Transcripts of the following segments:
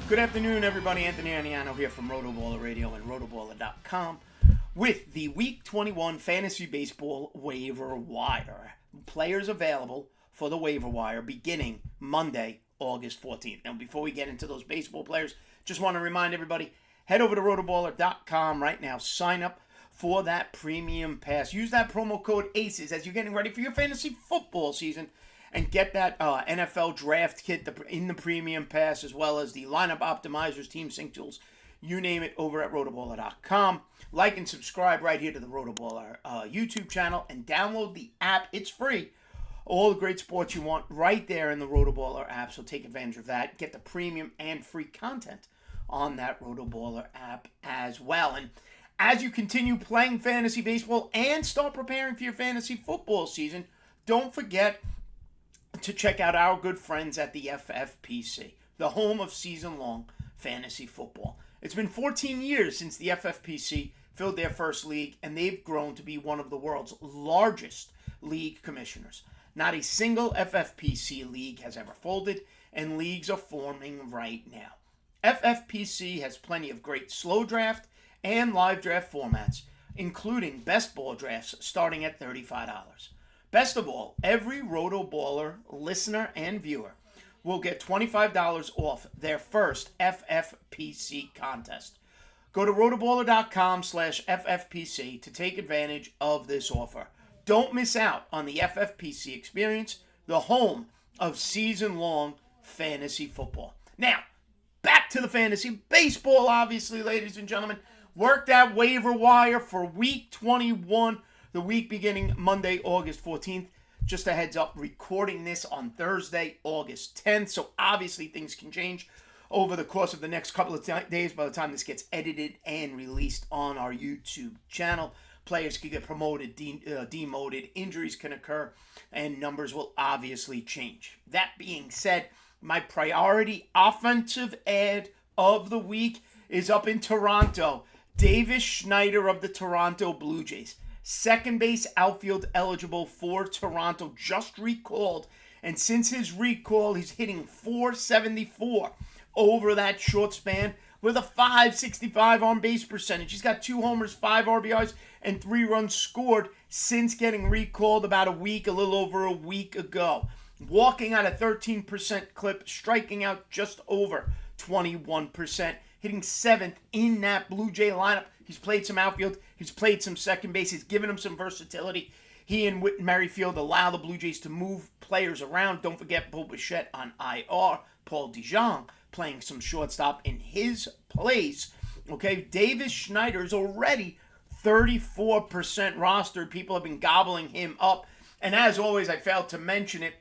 Good afternoon, everybody. Anthony Aniano here from RotoBaller Radio and rotoballer.com with the Week 21 Fantasy Baseball Waiver Wire. Players available for the waiver wire beginning Monday, August 14th. Now, before we get into those baseball players, just want to remind everybody, head over to rotoballer.com right now. Sign up for that premium pass. Use that promo code ACES as you're getting ready for your fantasy football season. And get that NFL draft kit in the premium pass, as well as the lineup optimizers, team sync tools, you name it, over at rotoballer.com. Like and subscribe right here to the RotoBaller YouTube channel and download the app. It's free. All the great sports you want right there in the RotoBaller app, so take advantage of that. Get the premium and free content on that RotoBaller app as well. And as you continue playing fantasy baseball and start preparing for your fantasy football season, don't forget to check out our good friends at the FFPC, the home of season-long fantasy football. It's been 14 years since the FFPC filled their first league, and they've grown to be one of the world's largest league commissioners. Not a single FFPC league has ever folded, and leagues are forming right now. FFPC has plenty of great slow draft and live draft formats, including best ball drafts starting at $35. Best of all, every RotoBaller listener and viewer will get $25 off their first FFPC contest. Go to rotoballer.com/FFPC to take advantage of this offer. Don't miss out on the FFPC experience, the home of season-long fantasy football. Now, back to the fantasy baseball, obviously, ladies and gentlemen. Work that waiver wire for Week 21. The week beginning Monday, August 14th. Just a heads up, recording this on Thursday, August 10th. So obviously things can change over the course of the next couple of days by the time this gets edited and released on our YouTube channel. Players can get promoted, demoted, injuries can occur, and numbers will obviously change. That being said, my priority offensive ad of the week is up in Toronto. Davis Schneider of the Toronto Blue Jays. Second base outfield eligible for Toronto, just recalled. And since his recall, he's hitting .474 over that short span with a .565 on-base percentage. He's got 2 homers, 5 RBIs, and 3 runs scored since getting recalled about a little over a week ago. Walking at a 13% clip, striking out just over 21%, hitting 7th in that Blue Jay lineup. He's played some outfield. He's played some second base. He's given him some versatility. He and Whit Merrifield allow the Blue Jays to move players around. Don't forget Bo Bichette on IR. Paul DeJong playing some shortstop in his place. Okay, Davis Schneider is already 34% rostered. People have been gobbling him up. And as always, I failed to mention it.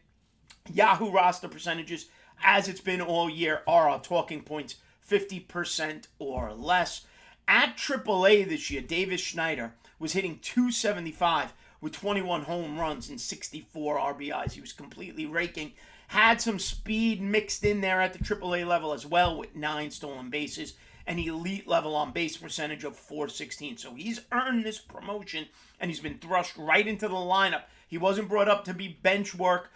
Yahoo roster percentages, as it's been all year, are our talking points. 50% or less. At AAA this year, Davis Schneider was hitting .275 with 21 home runs and 64 RBIs. He was completely raking. Had some speed mixed in there at the AAA level as well with 9 stolen bases. An elite level on base percentage of .416. So he's earned this promotion and he's been thrust right into the lineup. He wasn't brought up to be bench work,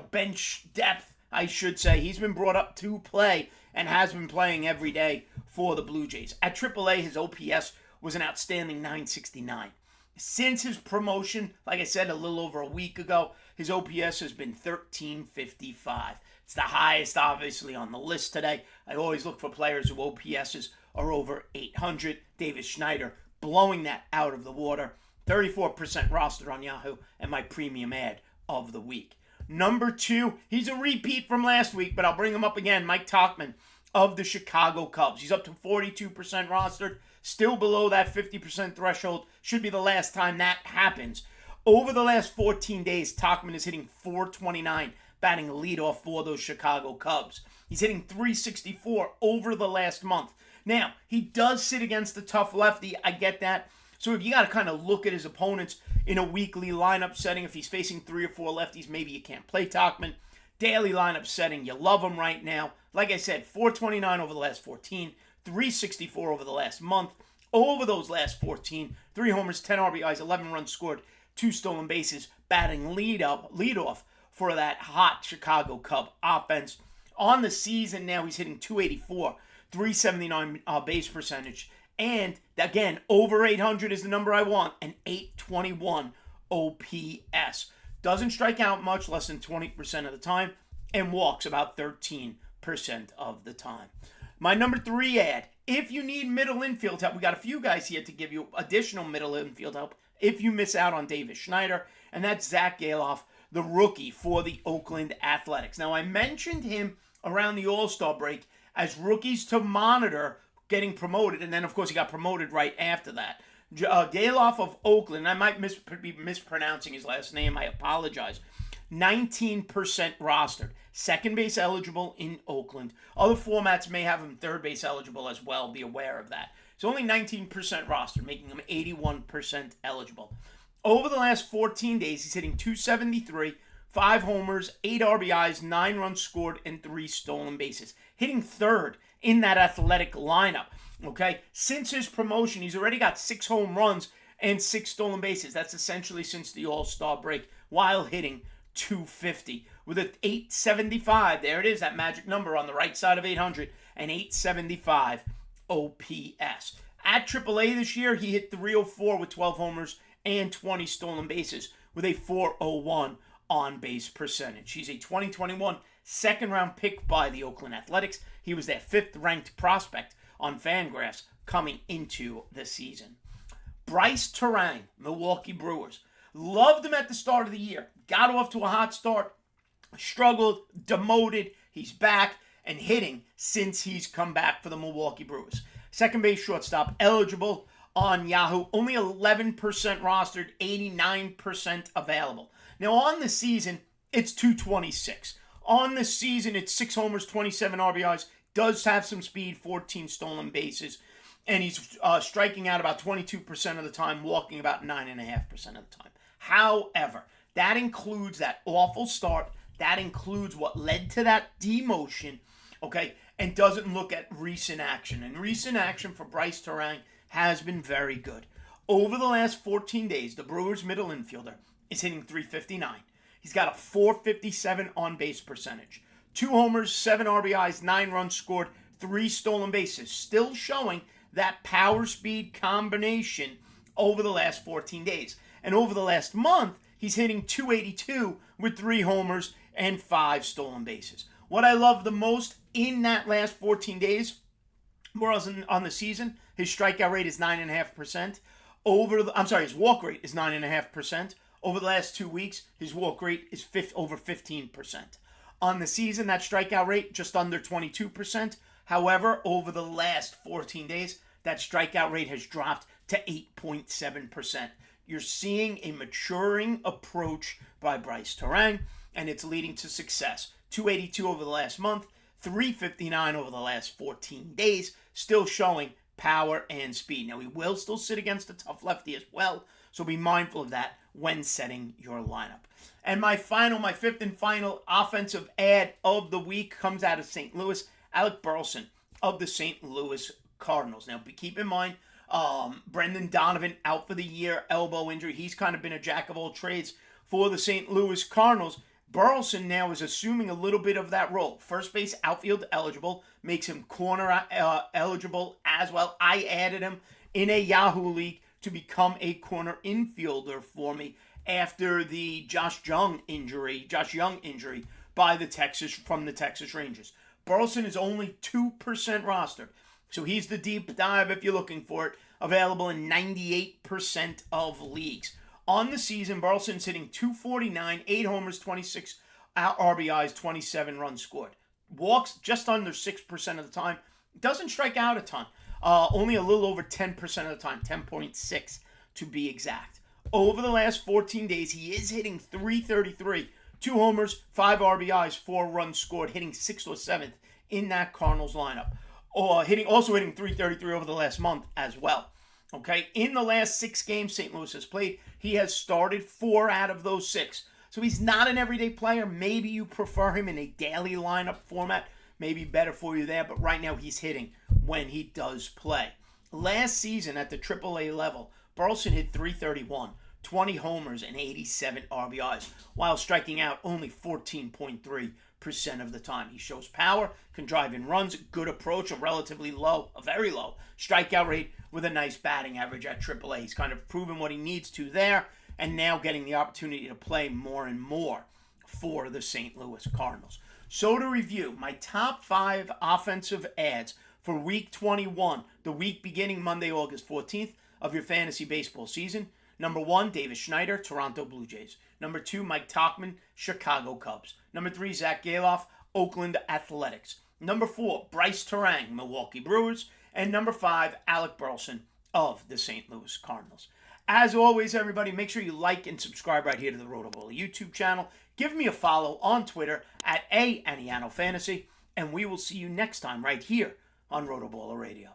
bench depth, I should say. He's been brought up to play and has been playing every day for the Blue Jays. At AAA, his OPS was an outstanding .969. Since his promotion, like I said, a little over a week ago, his OPS has been .1355. It's the highest, obviously, on the list today. I always look for players whose OPSs are over 800. Davis Schneider blowing that out of the water. 34% rostered on Yahoo, and my premium ad of the week. Number 2, he's a repeat from last week, but I'll bring him up again. Mike Tauchman of the Chicago Cubs. He's up to 42% rostered, still below that 50% threshold. Should be the last time that happens. Over the last 14 days, Tauchman is hitting .429, batting leadoff for those Chicago Cubs. He's hitting .364 over the last month. Now, he does sit against the tough lefty. I get that. So if you got to kind of look at his opponents in a weekly lineup setting, if he's facing 3 or 4 lefties, maybe you can't play Tauchman. Daily lineup setting, you love him right now. Like I said, .429 over the last 14, .364 over the last month. Over those last 14, 3 homers, 10 RBIs, 11 runs scored, 2 stolen bases, batting leadoff for that hot Chicago Cub offense. On the season now, he's hitting .284 .379 base percentage. And again, over 800 is the number I want, and 821 OPS. Doesn't strike out much, less than 20% of the time, and walks about 13% of the time. My number 3 ad, if you need middle infield help, we got a few guys here to give you additional middle infield help if you miss out on Davis Schneider, and that's Zach Galoff, the rookie for the Oakland Athletics. Now, I mentioned him around the All-Star break as rookies to monitor getting promoted, and then, of course, he got promoted right after that. Galoff of Oakland, I might be mispronouncing his last name, I apologize. 19% rostered. Second base eligible in Oakland. Other formats may have him third base eligible as well. Be aware of that. It's only 19% rostered, making him 81% eligible. Over the last 14 days, he's hitting .273, 5 homers, 8 RBIs, 9 runs scored, and 3 stolen bases. Hitting third in that Athletic lineup. Okay? Since his promotion, he's already got 6 home runs and 6 stolen bases. That's essentially since the All-Star break, while hitting .250 with an .875. There it is, that magic number on the right side of 800, and .875 OPS. At AAA this year, he hit .304 with 12 homers and 20 stolen bases with a .401 on-base percentage. He's a 2021 second-round pick by the Oakland Athletics. He was their 5th-ranked prospect on Fangraphs coming into the season. Bryce Terang, Milwaukee Brewers. Loved him at the start of the year. Got off to a hot start. Struggled, demoted. He's back and hitting since he's come back for the Milwaukee Brewers. Second base shortstop eligible on Yahoo. Only 11% rostered, 89% available. Now on the season, it's .226. On the season, it's 6 homers, 27 RBIs. Does have some speed, 14 stolen bases. And he's striking out about 22% of the time, walking about 9.5% of the time. However, that includes that awful start. That includes what led to that demotion, okay, and doesn't look at recent action. And recent action for Bryce Terang has been very good. Over the last 14 days, the Brewers' middle infielder is hitting .359. He's got a .457 on-base percentage. 2 homers, 7 RBIs, 9 runs scored, 3 stolen bases. Still showing that power-speed combination over the last 14 days. And over the last month, he's hitting .282 with 3 homers and 5 stolen bases. What I love the most in that last 14 days, whereas on the season, his strikeout rate is 9.5%. His walk rate is 9.5%. Over the last 2 weeks, his walk rate is over 15%. On the season, that strikeout rate just under 22%. However, over the last 14 days, that strikeout rate has dropped to 8.7%. You're seeing a maturing approach by Bryce Terang, and it's leading to success. .282 over the last month, .359 over the last 14 days, still showing power and speed. Now, he will still sit against a tough lefty as well, so be mindful of that when setting your lineup. And my 5th and final offensive ad of the week comes out of St. Louis. Alec Burleson of the St. Louis Cardinals. Now, keep in mind, Brendan Donovan out for the year, elbow injury. He's kind of been a jack of all trades for the St. Louis Cardinals. Burleson now is assuming a little bit of that role. First base outfield eligible, makes him corner eligible as well. I added him in a Yahoo league to become a corner infielder for me after the Josh Young injury by the Texas Rangers. Burleson is only 2% rostered, so he's the deep dive if you're looking for it. Available in 98% of leagues. On the season, Burleson's hitting .249, 8 homers, 26 RBIs, 27 runs scored. Walks just under 6% of the time. Doesn't strike out a ton. Only a little over 10% of the time, 10.6 to be exact. Over the last 14 days, he is hitting .333, 2 homers, 5 RBIs, 4 runs scored, hitting 6th or 7th in that Cardinals lineup. Also hitting .333 over the last month as well. Okay, in the last 6 games St. Louis has played, he has started 4 out of those 6. So he's not an everyday player. Maybe you prefer him in a daily lineup format. Maybe better for you there, but right now he's hitting when he does play. Last season at the AAA level, Burleson hit .331, 20 homers, and 87 RBIs, while striking out only 14.3% of the time. He shows power, can drive in runs, good approach, a very low strikeout rate with a nice batting average at AAA. He's kind of proven what he needs to there, and now getting the opportunity to play more and more for the St. Louis Cardinals. So to review, my top 5 offensive ads for Week 21, the week beginning Monday, August 14th of your fantasy baseball season. Number 1, Davis Schneider, Toronto Blue Jays. Number 2, Mike Tauchman, Chicago Cubs. Number 3, Zach Galoff, Oakland Athletics. Number 4, Bryce Terang, Milwaukee Brewers. And number 5, Alec Burleson of the St. Louis Cardinals. As always, everybody, make sure you like and subscribe right here to the RotoBaller YouTube channel. Give me a follow on Twitter at @Aniano Fantasy, and we will see you next time right here on RotoBaller Radio.